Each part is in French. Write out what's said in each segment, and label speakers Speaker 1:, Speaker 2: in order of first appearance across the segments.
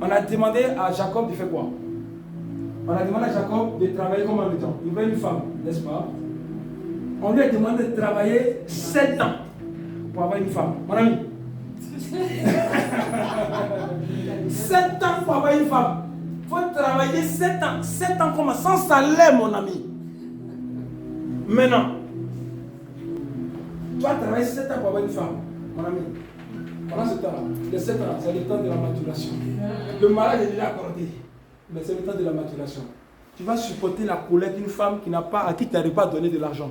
Speaker 1: On a demandé à Jacob de faire quoi? On a demandé à Jacob de travailler combien de temps? Il veut une femme, n'est-ce pas? On lui a demandé de travailler 7 ans pour avoir une femme. Mon ami. 7 ans pour avoir une femme. Il faut travailler 7 ans. 7 ans comment? Sans salaire, mon ami. Maintenant, tu vas travailler 7 ans pour avoir une femme, mon ami. Pendant ce temps-là, les 7 ans, c'est le temps de la maturation. Le mariage est déjà accordé, mais c'est le temps de la maturation. Tu vas supporter la colère d'une femme qui n'a pas, à qui tu n'arrives pas à donner de l'argent,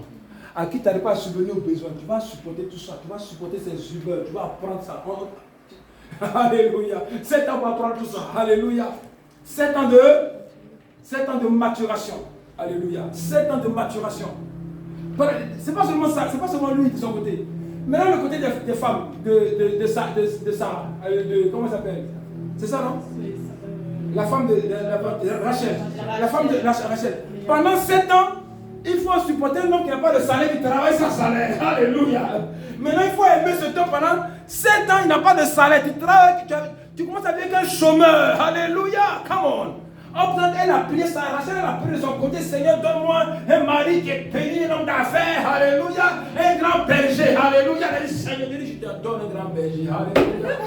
Speaker 1: à qui tu n'arrives pas à subvenir aux besoins. Tu vas supporter tout ça, tu vas supporter ses humeurs, tu vas apprendre ça. Alléluia. 7 ans pour apprendre tout ça. Alléluia. 7 ans de maturation. Alléluia. 7 ans de maturation. C'est pas seulement ça, c'est pas seulement lui de son côté. Maintenant, le côté des femmes, de Sarah, comment elle s'appelle? C'est ça, non? La femme de Rachel. La femme de Rachel. Pendant 7 ans, il faut supporter un homme qui n'a pas de salaire, qui travaille sans salaire. Alléluia. Maintenant, il faut aimer ce temps pendant 7 ans, il n'a pas de salaire. Tu travailles, tu commences à vivre avec un chômeur. Alléluia. Come on. Elle a prié ça, Rachel, elle a prié de son côté, Seigneur, donne-moi un mari qui est béni, un homme d'affaires, alléluia, un grand berger, alléluia. Elle dit, Seigneur, je te donne un grand berger, alléluia.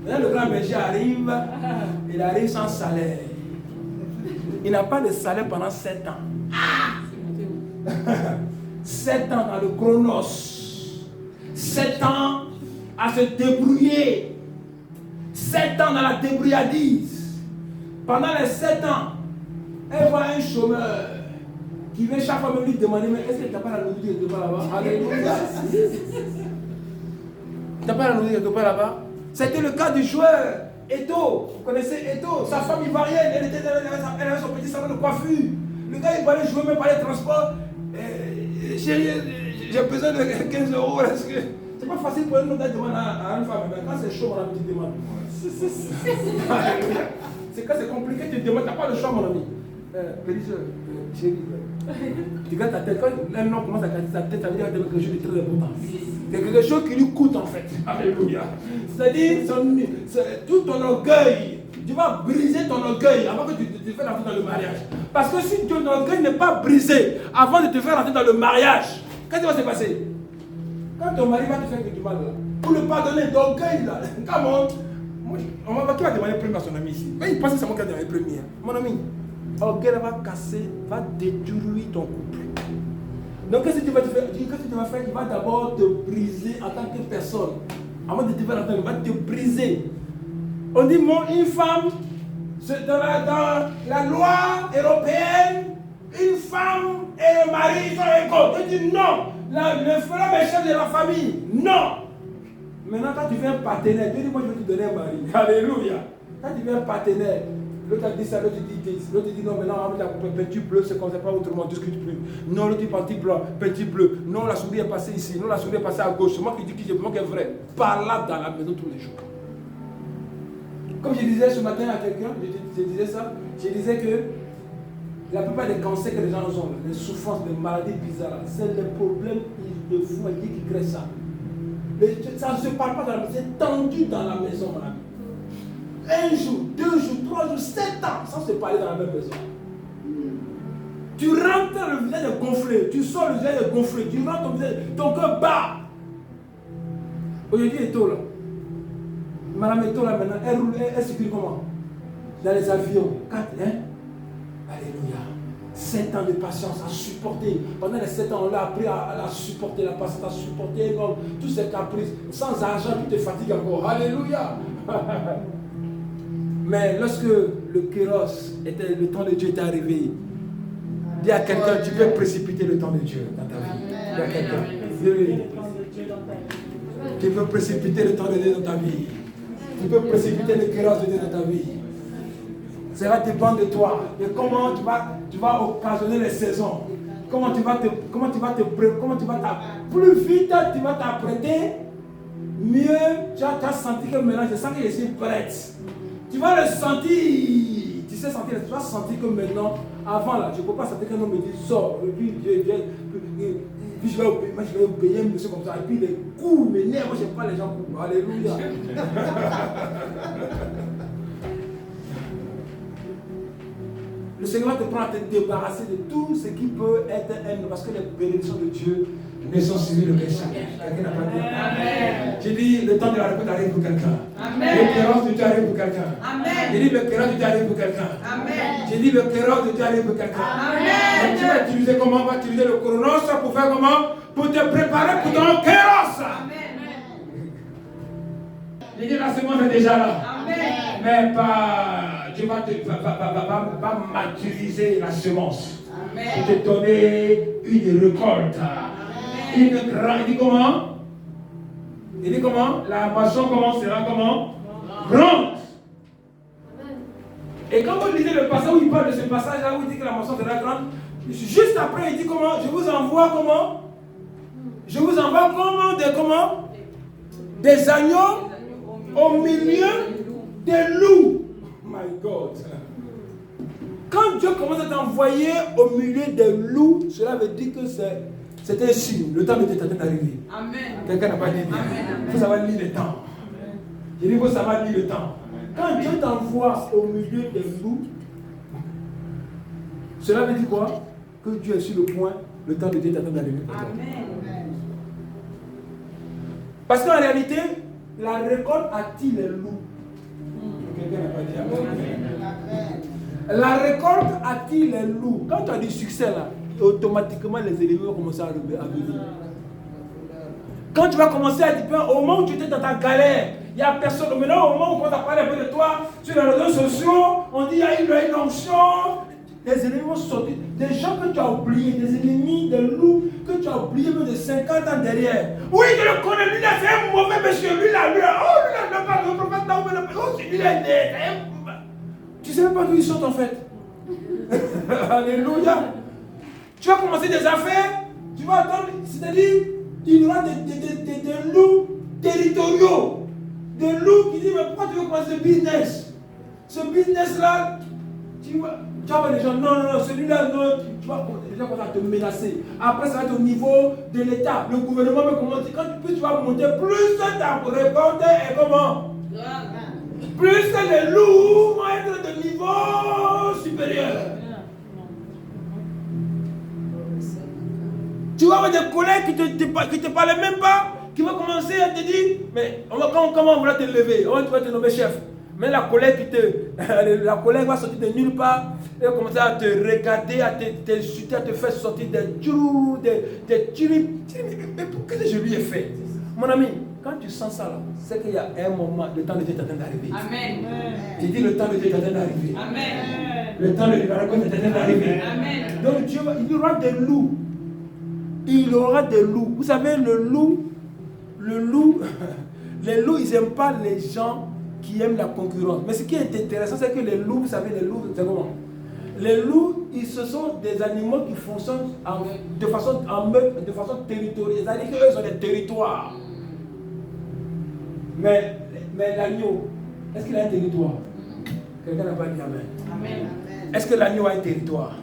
Speaker 1: Maintenant, le grand berger arrive, il arrive sans salaire. Il n'a pas de salaire pendant 7 ans. 7 ans dans le chronos. 7 ans à se débrouiller. 7 ans dans la débrouillardise. Pendant les 7 ans, elle voit un chômeur qui vient chaque fois lui demander, mais est-ce que tu n'as pas la nourriture quelque part là-bas? Alléluia. Tu n'as pas la nourriture quelque part là-bas? C'était le cas du joueur Eto. Vous connaissez Eto, sa femme ivoirienne, elle avait son petit salon de coiffure. Le gars il parlait jouer même par les transports. Chérie, j'ai besoin de 15 euros. Est-ce que c'est pas facile pour un homme de demander à une femme, mais quand c'est chaud, on a une petite demande. C'est quand c'est compliqué, tu te demandes, tu n'as pas le choix, mon ami. Petite soeur, chérie, tu gardes ta tête. Quand un homme commence à garder sa tête, ça veut dire quelque chose de très important. C'est quelque chose qui lui coûte en fait. Alléluia. C'est-à-dire, tout ton orgueil, tu vas briser ton orgueil avant que tu te fasses rentrer dans le mariage. Parce que si ton orgueil n'est pas brisé avant de te faire rentrer dans le mariage, qu'est-ce qui va se passer? Quand ton mari va te faire du mal, là, pour le pardonner, d'orgueil, là, comment? Qui va demander premier à son ami ici? Mais il pense que c'est moi qui va demander premier. Mon ami, orgueil va casser, va détruire ton couple. Donc qu'est-ce que tu vas faire? Qu'est-ce que tu vas faire? Il va d'abord te briser en tant que personne. Avant de te faire entendre, il va te briser. On dit, une femme, dans la loi européenne, une femme et le mari sont égaux. On dit non, le frère est chef de la famille. Non. Maintenant, quand tu viens partenaire, Dieu dit, moi je vais te donner un mari. Alléluia. Quand tu viens partenaire, l'autre a dit ça, l'autre dit non, maintenant on a peinture bleue, c'est comme ça, pas autrement, discute plus. Non, l'autre dit parti blanc, peinture bleue. Non, la souris est passée ici, non, la souris est passée à gauche. C'est moi qui dis qui est vrai. Parlable dans la maison tous les jours. Comme je disais ce matin à quelqu'un, je disais ça, je disais que la plupart des cancers que les gens ont, les souffrances, les maladies bizarres, c'est les problèmes de foyer qui créent ça. Ça ne se parle pas dans la maison, c'est tendu dans la maison, mon ami. 1 jour, 2 jours, 3 jours, 7 ans, sans se parler dans la même maison. Tu rentres, le visage est gonflé, tu sors, le visage est gonflé, tu rentres, ton cœur bat. Aujourd'hui, Eto là, Madame Eto là maintenant, elle roule, elle circule comment? Dans les avions, 4, hein? Alléluia. 7 ans de patience à supporter. Pendant les 7 ans, on l'a appris à supporter la patience, à supporter tous ces caprices. Sans argent, tu te fatigues encore. Alléluia. Mais lorsque le Kéros, le temps de Dieu était arrivé, dis à quelqu'un, tu peux précipiter le temps de Dieu dans ta vie. Dis à quelqu'un. Tu peux précipiter le temps de Dieu dans ta vie. Tu peux précipiter le Kéros de Dieu dans ta vie. Cela dépend de toi, de comment tu vas occasionner les saisons. Comment tu vas plus vite tu vas t'apprêter, mieux tu vas sentir que maintenant je sens que je suis prête. Tu vas le sentir, tu sais sentir, tu vas sentir que maintenant, avant là, je ne peux pas sentir qu'un homme me dit sors, puis je vais obéir, monsieur comme ça. Et puis les coups m'énervent. Moi, je n'aime pas les gens coups. Alléluia. Le Seigneur te prend à te débarrasser de tout ce qui peut être haine. Parce que les bénédictions de Dieu ne sont suivies de chacun. Quelqu'un n'a pas dit amen. J'ai dit, le temps de la réponse arrive pour quelqu'un. Le cœur de Dieu arrive pour quelqu'un. J'ai dit, le cœur de Dieu arrive pour quelqu'un. J'ai dit, le cœur de Dieu arrive pour quelqu'un. Et tu vas utiliser comment? On va utiliser le chronos pour faire comment? Pour te préparer pour ton kéros. J'ai dit, la semence est déjà là. Mais Dieu va maturiser la semence. Pour te donner une récolte. Il dit comment? Il dit comment? La moisson sera comment? Grande. Et quand vous lisez le passage où il parle de ce passage-là, où il dit que la moisson sera grande, juste après il dit comment? Je vous envoie comment? Je vous envoie comment? Des agneaux au milieu des loups. My God. Quand Dieu commence à t'envoyer au milieu des loups, cela veut dire que c'est un signe. Le temps de Dieu est en train d'arriver. Quelqu'un n'a pas dit bien. Il faut savoir lire le temps. Je dis, il faut savoir lire le temps. Quand Dieu t'envoie au milieu des loups, cela veut dire quoi? Que Dieu est sur le point, le temps de Dieu est en train d'arriver. Parce qu'en réalité, la récolte attire les loups. Quelqu'un n'a pas dit amen. La récolte attire les loups. Quand tu as du succès là, automatiquement les ennemis vont commencer à venir. Quand tu vas commencer à dire, au moment où tu étais dans ta galère, il n'y a personne. Maintenant, au moment où on commence à parler un peu de toi, sur les réseaux sociaux, on dit il y a une onction. Les ennemis vont sortir. Des gens que tu as oubliés, des ennemis, des loups que tu as oubliés même de 50 ans derrière. Oui, je le connais, lui là, c'est un mauvais monsieur. Lui là, le prophète là, oh, c'est lui là, tu ne sais même pas d'où ils sont en fait. Alléluia. Tu vas commencer des affaires, tu vas attendre, c'est-à-dire, il y aura des loups territoriaux. Des loups qui disent, mais pourquoi tu veux commencer ce business? Ce business-là, tu vas voir les gens, non, celui-là, non, tu vas les gens commencer à te menacer. Après, ça va être au niveau de l'État. Le gouvernement va commencer, quand tu vas monter, plus ta récolte est comment? Plus les loups vont être de niveau supérieur. Tu vas avoir des collègues qui te parlaient même pas, qui vont commencer à te dire, mais comment on va te lever? Tu vas te nommer chef. Mais la collègue va sortir de nulle part, elle va commencer à te regarder, à t'insulter, à te faire sortir des tchou, des tchirip. Mais qu'est-ce que je lui ai fait? Mon ami, quand tu sens ça là, c'est qu'il y a un moment, le temps de Dieu est en train d'arriver. Amen. J'ai dit le temps de Dieu est en train d'arriver. Amen. Le temps de Dieu est en train d'arriver. Amen. Donc Dieu, il y aura des loups. Il y aura des loups. Vous savez, les loups, ils n'aiment pas les gens qui aiment la concurrence. Mais ce qui est intéressant, c'est que les loups, vous savez, les loups, c'est comment? Les loups, ce sont des animaux qui fonctionnent de façon territoriale. C'est-à-dire qu'eux ont des territoires. Mais l'agneau, est-ce qu'il a un territoire? Quelqu'un n'a pas dit amen. Amen. Est-ce que l'agneau a un territoire?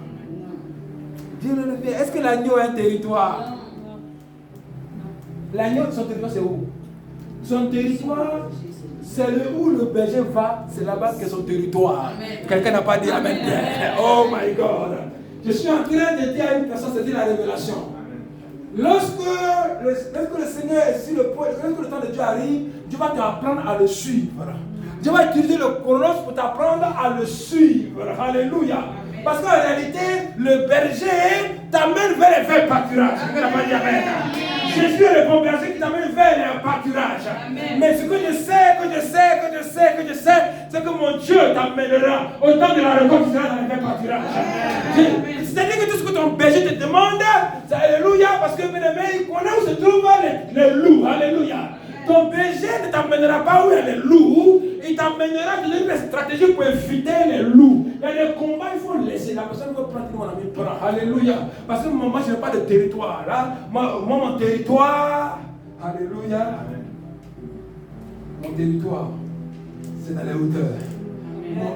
Speaker 1: Dis-le bien. Est-ce que l'agneau a un territoire? L'agneau, son territoire, c'est où? Son territoire, c'est où le berger va, c'est là-bas que son territoire. Quelqu'un n'a pas dit amen. Oh my God. Je suis en train de dire à une personne, c'est la révélation. Lorsque le Seigneur est sur le point, lorsque le temps de Dieu arrive, Dieu va t'apprendre à le suivre. Dieu va utiliser le chronos pour t'apprendre à le suivre. Alléluia. Parce qu'en réalité, le berger t'amène vers le pâturage. Quelqu'un n'a pas dit amen. Jésus est le bon berger qui t'amène vers le pâturage. Mais ce que je sais, c'est que mon Dieu t'amènera au temps de la récolte, tu seras dans le pâturage. C'est-à-dire que tout ce que ton berger te demande, c'est alléluia, parce que il connaît où se trouvent les loups. Alléluia. Ton berger ne t'amènera pas où il y a les loups, il t'amènera de donner des stratégies pour éviter les loups. Il y a des combats, il faut laisser. La personne veut prendre, mon ami, prend. Alléluia. Parce que moi, je n'ai pas de territoire. Là. Moi, mon territoire, alléluia. Mon territoire, c'est dans les hauteurs.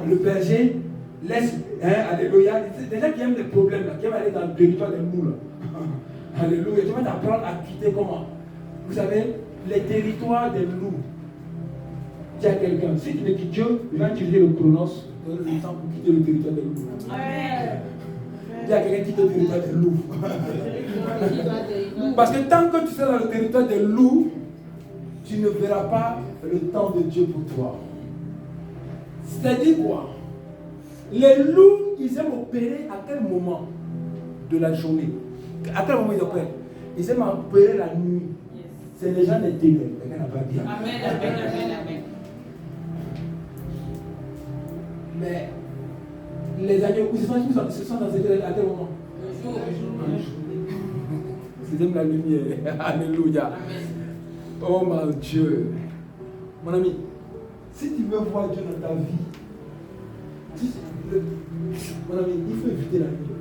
Speaker 1: Le berger laisse, alléluia. C'est des gens qui aiment des problèmes, là, qui aiment aller dans le territoire des moules. Alléluia. Tu vas t'apprendre à quitter comment? Vous savez, les territoires des loups. Il y a quelqu'un, si tu ne quittes Dieu, il va utiliser le chronos, donne le temps pour quitter le territoire des loups. Il y a quelqu'un qui quitte le territoire des loups. Parce que tant que tu seras dans le territoire des loups, tu ne verras pas le temps de Dieu pour toi. C'est-à-dire quoi? Les loups, ils aiment opérer à quel moment de la journée? À quel moment ils opèrent? Ils aiment opérer la nuit. C'est les gens des ténèbres. Quelqu'un n'a pas dit.
Speaker 2: Amen, amen, amen, amen.
Speaker 1: Mais les agneaux, ils se sont dans à quel moment?
Speaker 2: Le jour.
Speaker 1: Ils aiment la lumière. Alléluia. Oh mon Dieu. Mon ami, si tu veux voir Dieu dans ta vie, mon ami, il faut éviter la nuit.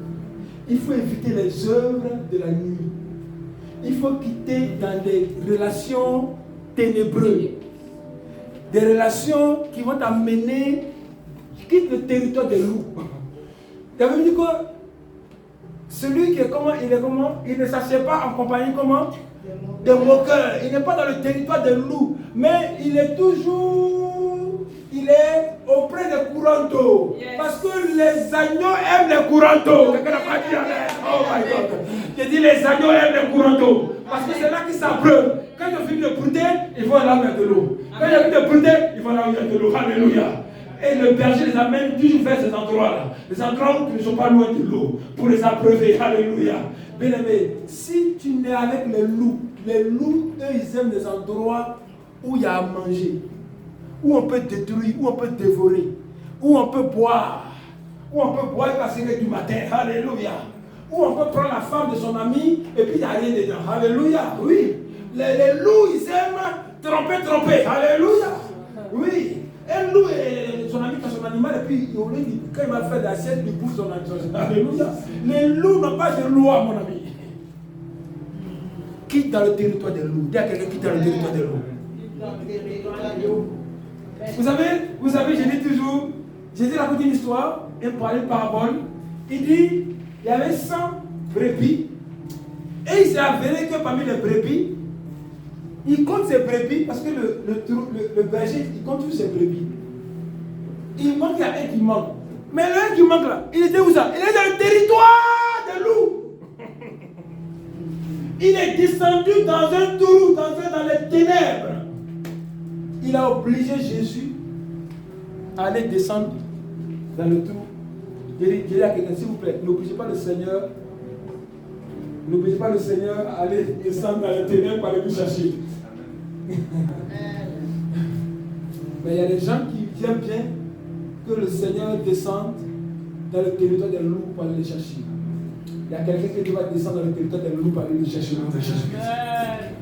Speaker 1: Il faut éviter les œuvres de la nuit. Il faut quitter dans des relations ténébreuses. Des relations qui vont t'amener. Quitte le territoire des loups. Tu avais dit quoi? Celui qui est comment? Il ne s'assied pas en compagnie comment? Des moqueurs. Il n'est pas dans le territoire des loups. Mais il est toujours. Il est auprès des courants d'eau. Yes. Parce que les agneaux aiment les courants d'eau. Quelqu'un n'a pas dit amen. Oh my God. J'ai dit les agneaux aiment les courants d'eau. Parce que c'est là qu'ils s'abreuvent. Quand ils ont fini de brouter, ils vont là où il y a de l'eau. Quand ils ont fini de brouter, ils vont là où il y a de l'eau. Alléluia. Et le berger les amène toujours vers ces endroits-là. Les endroits où ils ne sont pas loin de l'eau. Pour les abreuver. Alléluia. Bien aimé, si tu n'es avec les loups, eux, ils aiment les endroits où il y a à manger. Où on peut détruire, où on peut dévorer. Où on peut boire. Où on peut boire la série du matin. Alléluia. Où on peut prendre la femme de son ami et puis il n'y a rien dedans. Alléluia. Oui. Les loups, ils aiment tromper. Alléluia. Oui. Un loup et son ami qui son animal et puis quand il va faire l'assiette, il bouffe son animal. Alléluia. Les loups n'ont pas de loi, mon ami. Quitte dans le territoire des loups. Dis à quelqu'un qui quitte dans le territoire des loups. Vous savez, je dis toujours, Jésus raconte une histoire, une parabole. Il dit, il y avait 100 brebis. Et il s'est avéré que parmi les brebis, il compte ses brebis parce que le berger, il compte tous ses brebis. Il manque, il y a un qui manque. Mais l'un qui manque là, il était où ça? Il est dans le territoire des loups. Il est descendu dans un trou, dans les ténèbres. Il a obligé Jésus à aller descendre dans le trou. Il dit à quelqu'un, s'il vous plaît, n'obligez pas le Seigneur à aller descendre dans les ténèbres pour aller nous chercher. Mais il y a des gens qui aiment bien que le Seigneur descende dans le territoire des loups pour aller les chercher. Il y a quelqu'un qui doit descendre dans le territoire des loups pour aller les chercher.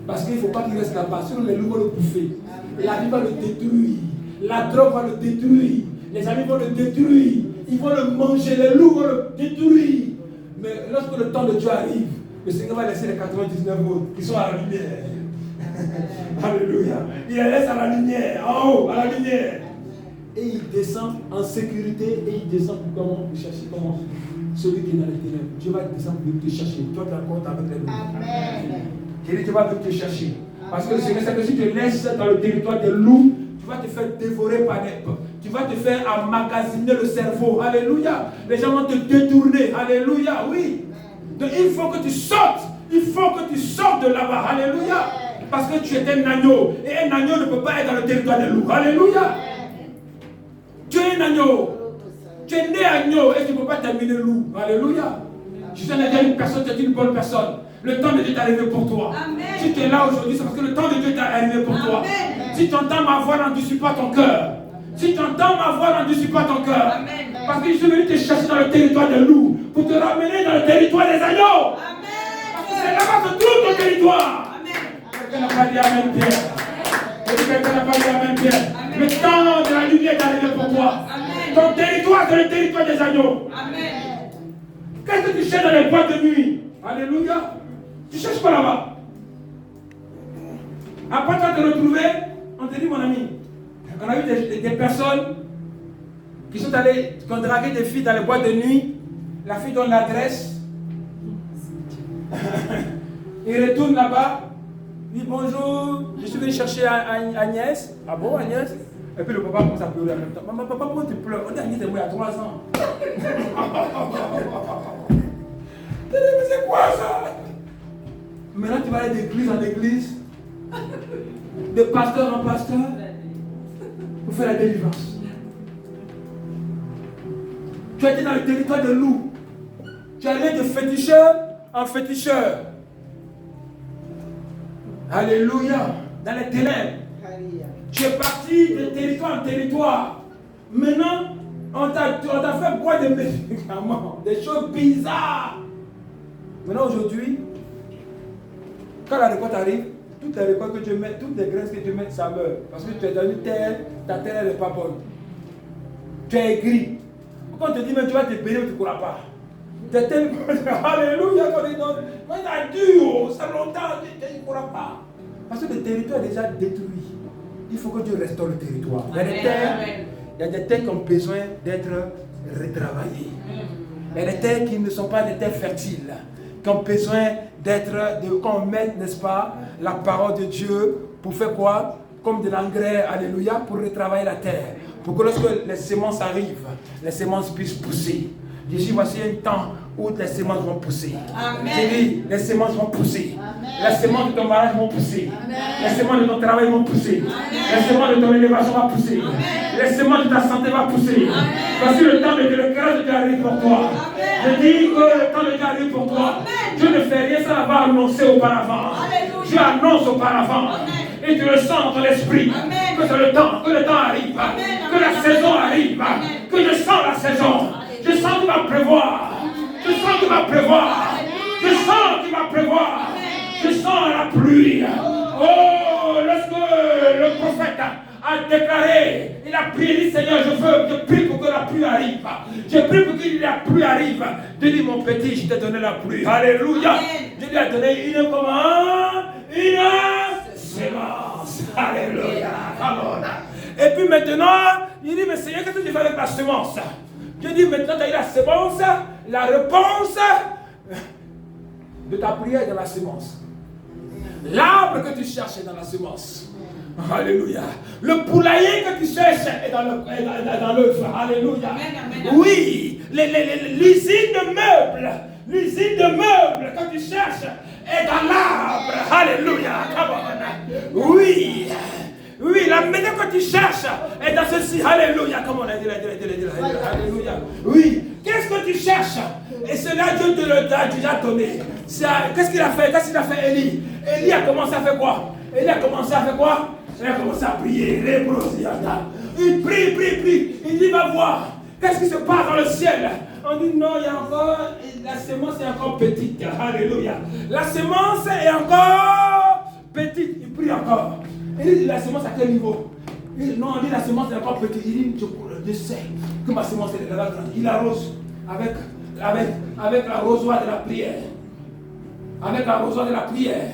Speaker 1: Parce qu'il ne faut pas qu'il reste là-bas, sinon les loups vont le bouffer. La vie va le détruire. La drogue va le détruire. Les amis vont le détruire. Ils vont le manger. Les loups vont le détruire. Mais lorsque le temps de Dieu arrive, le Seigneur va laisser les 99 autres qui sont à la lumière. Alléluia. Il les laisse à la lumière, en haut, à la lumière. Et il descend en sécurité et il descend pour comment chercher comment celui qui est dans les ténèbres. Dieu va descendre pour te chercher. Toi, tu es encore avec les loups. Amen. J'ai dit, Dieu va venir te chercher. Parce que le Seigneur sait que si tu te laisses dans le territoire des loups, tu vas te faire dévorer par des peuples. Tu vas te faire emmagasiner le cerveau. Alléluia. Les gens vont te détourner. Alléluia. Oui. Donc il faut que tu sortes. Il faut que tu sortes de là-bas. Alléluia. Parce que tu es un agneau. Et un agneau ne peut pas être dans le territoire des loups. Alléluia. Tu es un agneau. Tu es né agneau et tu ne peux pas terminer loup. Alléluia. Je suis une personne, tu es une bonne personne. Le temps de Dieu est arrivé pour toi. Amen. Si tu es là aujourd'hui, c'est parce que le temps de Dieu est arrivé pour toi. Amen. Si tu entends ma voix, n'endurcis pas ton cœur. Si tu entends ma voix, n'endurcis pas ton cœur. Amen. Parce que je suis venu te chercher dans le territoire des loups pour te ramener dans le territoire des agneaux. Amen. Parce que c'est là-bas que se trouve ton territoire. Quelqu'un n'a pas dit Amen, Pierre. Quelqu'un n'a pas dit Amen, Pierre. Amen. Le temps de la lumière est arrivé pour toi. Amen. Ton territoire, c'est le territoire des agneaux. Amen. Qu'est-ce que tu cherches dans les boîtes de nuit? Alléluia. Tu ne cherches pas là-bas. Après toi te retrouver, on te dit mon ami, on a vu des personnes qui ont dragué des filles dans les boîtes de nuit. La fille donne l'adresse. Il retourne là-bas. Il dit bonjour, je suis venu chercher Agnès. Ah bon, Agnès? Et puis le papa commence à pleurer en même temps. Maman, papa, pourquoi tu pleures? On dit Agnès est morte il y a 3 ans. Mais c'est quoi ça? Maintenant tu vas aller d'église en église, de pasteur en pasteur, pour faire la délivrance. Tu as été dans le territoire de loup. Tu es allé de féticheur en féticheur. Alléluia. Dans les ténèbres. Tu es parti de territoire en territoire. Maintenant, on t'a fait boire des médicaments, des choses bizarres. Maintenant, aujourd'hui, quand la récolte arrive, toutes les récoltes que tu mets, toutes les graisses que tu mets, ça meurt. Parce que tu es dans une terre, ta terre elle n'est pas bonne. Tu es aigri. Quand on te dit, mais tu vas te bénir, tu ne pourras pas. Tu es tellement. Alléluia, quand il donne. Mais il a dur, ça longtemps, tu ne pourras pas. Parce que le territoire est déjà détruit. Il faut que Dieu restaure le territoire. Il y a des terres qui ont besoin d'être retravaillées. Il y a des terres qui ne sont pas des terres fertiles, qui ont besoin qu'on mette, n'est-ce pas, la parole de Dieu pour faire quoi? Comme de l'engrais, alléluia, pour retravailler la terre. Pour que lorsque les semences arrivent, les semences puissent pousser. Je dis, voici un temps où les semences vont pousser. J'ai dit, les semences vont pousser. Amen. Les semences de ton mariage vont pousser. Amen. Les semences de ton travail vont pousser. Amen. Les semences de ton élévation vont pousser. Amen. Les semences de ta santé vont pousser. Amen. Voici le temps de le cœur de Dieu arrive pour toi. Amen. Je dis que le temps de Dieu arrive pour toi. Amen. Dieu ne fait rien sans l'avoir annoncé auparavant. Alléluia. Dieu annonce auparavant. Amen. Et tu le sens dans ton esprit. Amen. Que c'est le temps, que le temps arrive. Amen. Que la saison arrive. Amen. Que je sens la saison. Je sens qu'il va pleuvoir. Je sens qu'il va pleuvoir. Je sens qu'il va pleuvoir. Je sens la pluie. Oh, lorsque le prophète a déclaré, il a prié, il dit Seigneur, je prie pour que la pluie arrive. Je prie pour que la pluie arrive. Dieu dit mon petit, je t'ai donné la pluie. Alléluia. Dieu lui a donné une semence. Alléluia. Et puis maintenant, il dit mais Seigneur, qu'est-ce que tu fais avec la semence? Dieu dit maintenant tu as eu la semence, la réponse de ta prière est dans la semence. L'arbre que tu cherches est dans la semence. Alléluia. Le poulailler que tu cherches est dans l'œuf. Alléluia. Oui, l'usine de meubles. L'usine de meubles que tu cherches est dans l'arbre. Alléluia. Oui. Oui, la méthode que tu cherches est dans ceci. Alléluia. Comme on a dit. Alléluia. Oui. Qu'est-ce que tu cherches? Et cela, Dieu te l'a déjà donné. Qu'est-ce qu'il a fait? Qu'est-ce qu'il a fait, Élie? Élie a commencé à faire quoi? Élie a commencé à faire quoi? Il a commencé à prier. Il prie. Il dit, va voir. Qu'est-ce qui se passe dans le ciel? On dit, non, il y a encore, la semence est encore petite. Alléluia. La semence est encore petite. Il prie encore. Il dit, la semence à quel niveau? Non, on dit, la semence est encore petite. Il dit, je sais que ma semence est là-bas. Il arrose avec l'arrosoir de la prière. Avec l'arrosoir de la prière.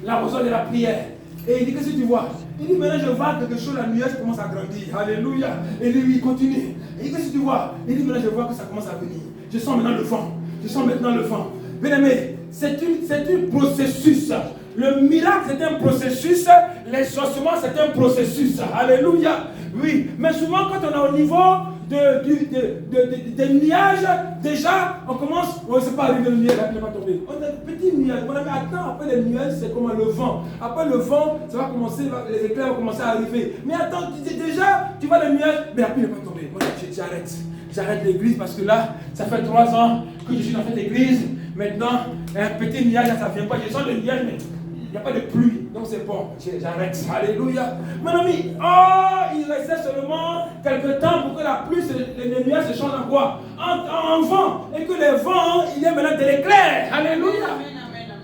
Speaker 1: L'arrosoir de la prière. Et il dit, qu'est-ce que tu vois? Il dit, maintenant je vois quelque chose, la nuage commence à grandir. Alléluia. Et lui, il continue. Il dit, qu'est-ce que tu vois? Il dit, maintenant je vois que ça commence à venir. Je sens maintenant le vent. Je sens maintenant le vent. Bien aimé, c'est un processus. Le miracle, c'est un processus. L'exaucement, c'est un processus. Alléluia. Oui, mais souvent, quand on est au niveau des nuages, déjà, on commence, on ne sait pas arriver le nuage, il ne va pas tomber. On a des petits nuages. On a dit, attends, après les nuages, c'est comme le vent. Après le vent, ça va commencer, les éclairs vont commencer à arriver. Mais attends, déjà, tu vois les nuages, mais après, il ne va pas tomber. Moi, j'arrête. J'arrête l'église parce que là, ça fait 3 ans que je suis dans cette église. Maintenant, un petit nuage, ça ne vient pas. Je sens le nuage, mais il n'y a pas de pluie. Donc c'est bon, j'arrête. Alléluia. Mon ami, il restait seulement quelques temps pour que la pluie, les nuages se changent en quoi? En vent. Et que les vents, il y a maintenant de l'éclair. Alléluia.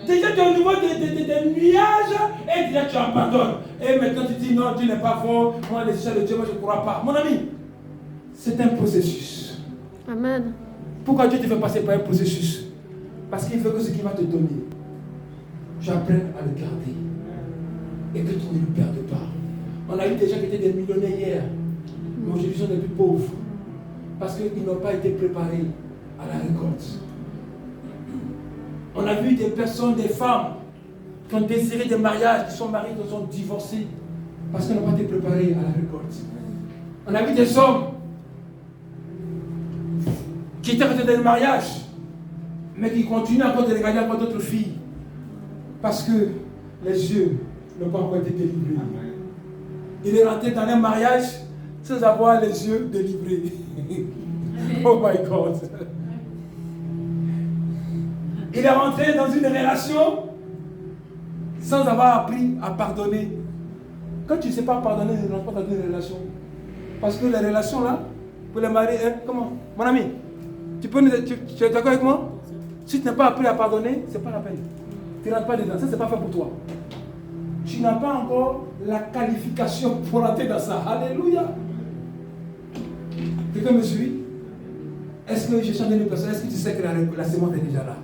Speaker 1: Déjà tu es au niveau des nuages et déjà tu abandonnes. Et maintenant tu dis non, Dieu n'est pas fort. Moi, les choses de Dieu, moi je ne crois pas. Mon ami, c'est un processus.
Speaker 2: Amen.
Speaker 1: Pourquoi Dieu te fait passer par un processus? Parce qu'il veut que ce qu'il va te donner, tu apprennes à le garder. Et que tu ne le perdes pas. On a eu des gens qui étaient des millionnaires hier. Mais aujourd'hui ils sont des plus pauvres. Parce qu'ils n'ont pas été préparés à la récolte. On a vu des personnes, des femmes, qui ont désiré des mariages, qui sont mariés, qui sont divorcés, parce qu'ils n'ont pas été préparés à la récolte. On a vu des hommes qui étaient restés dans le mariage, mais qui continuent encore de regarder encore d'autres filles, parce que les yeux n'ont pas encore été délivrés. Il est rentré dans un mariage sans avoir les yeux délivrés. Oh my God. Il est rentré dans une relation sans avoir appris à pardonner. Quand tu ne sais pas pardonner, ne rentre pas dans une relation. Parce que les relations là, pour les marier, comment? Mon ami, tu es d'accord avec moi? Si tu n'as pas appris à pardonner, ce n'est pas la peine. Tu ne rentres pas dedans, ça c'est pas fait pour toi. Tu n'as pas encore la qualification pour rentrer dans ça. Alléluia. Quelqu'un me suit? Est-ce que je chante une personne? Est-ce que tu sais que la sémence est déjà là?